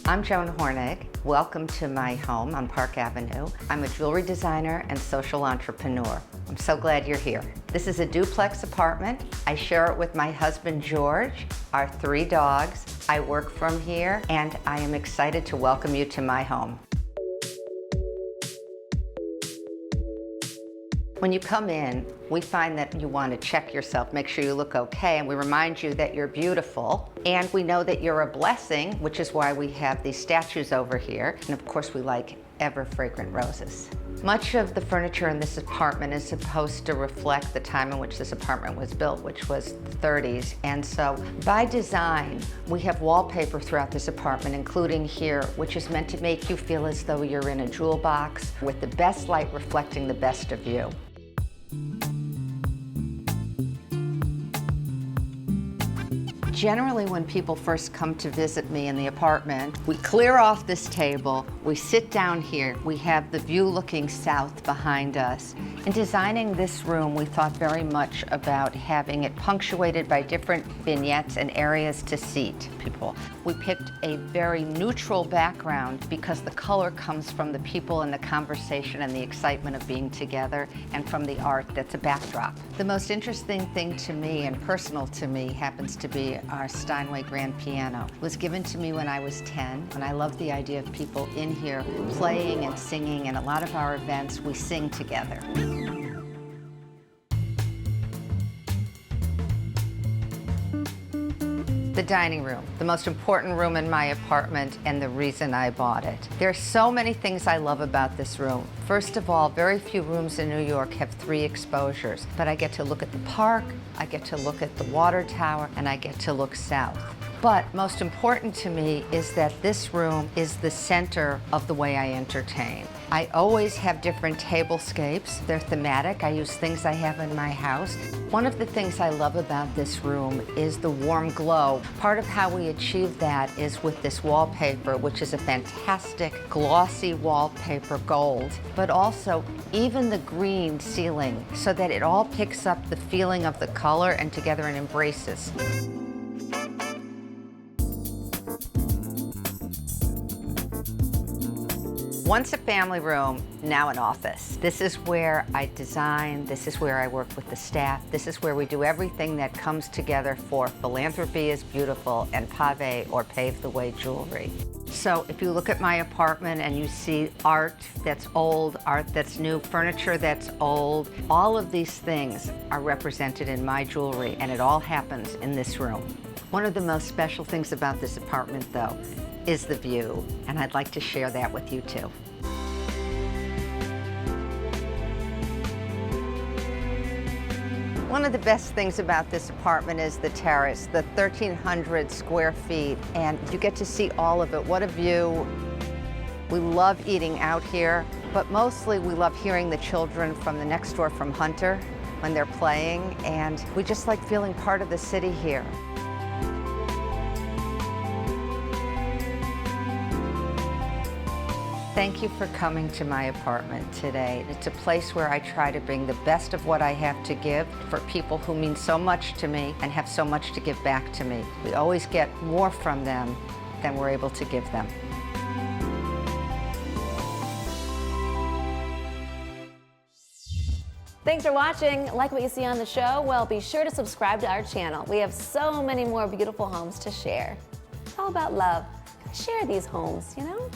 I'm Joan Hornig. Welcome to my home on Park Avenue. I'm a jewelry designer and social entrepreneur. I'm so glad you're here. This is a duplex apartment. I share it with my husband, George, our 3 dogs. I work from here, and I am excited to welcome you to my home. When you come in, we find that you want to check yourself, make sure you look okay, and we remind you that you're beautiful. And we know that you're a blessing, which is why we have these statues over here. And of course, we like ever-fragrant roses. Much of the furniture in this apartment is supposed to reflect the time in which this apartment was built, which was the 30s. And so, by design, we have wallpaper throughout this apartment, including here, which is meant to make you feel as though you're in a jewel box with the best light reflecting the best of you. Generally, when people first come to visit me in the apartment, we clear off this table, we sit down here, we have the view looking south behind us. In designing this room, we thought very much about having it punctuated by different vignettes and areas to seat people. We picked a very neutral background because the color comes from the people and the conversation and the excitement of being together, and from the art that's a backdrop. The most interesting thing to me and personal to me happens to be our Steinway grand piano. It was given to me when I was 10, and I love the idea of people in here playing and singing, and a lot of our events we sing together. The dining room, the most important room in my apartment and the reason I bought it. There are so many things I love about this room. First of all, very few rooms in New York have 3 exposures, but I get to look at the park, I get to look at the water tower, and I get to look south. But most important to me is that this room is the center of the way I entertain. I always have different tablescapes. They're thematic. I use things I have in my house. One of the things I love about this room is the warm glow. Part of how we achieve that is with this wallpaper, which is a fantastic glossy wallpaper gold, but also even the green ceiling, so that it all picks up the feeling of the color and together and embraces. Once a family room, now an office. This is where I design, this is where I work with the staff, this is where we do everything that comes together for Philanthropy Is Beautiful and Pave or Pave the Way jewelry. So if you look at my apartment and you see art that's old, art that's new, furniture that's old, all of these things are represented in my jewelry, and it all happens in this room. One of the most special things about this apartment, though, is the view, and I'd like to share that with you too. One of the best things about this apartment is the terrace, the 1,300 square feet, and you get to see all of it. What a view. We love eating out here, but mostly we love hearing the children from the next door from Hunter when they're playing, and we just like feeling part of the city here. Thank you for coming to my apartment today. It's a place where I try to bring the best of what I have to give for people who mean so much to me and have so much to give back to me. We always get more from them than we're able to give them. Thanks for watching. Like what you see on the show? Well, be sure to subscribe to our channel. We have so many more beautiful homes to share. It's all about love. Share these homes, you know?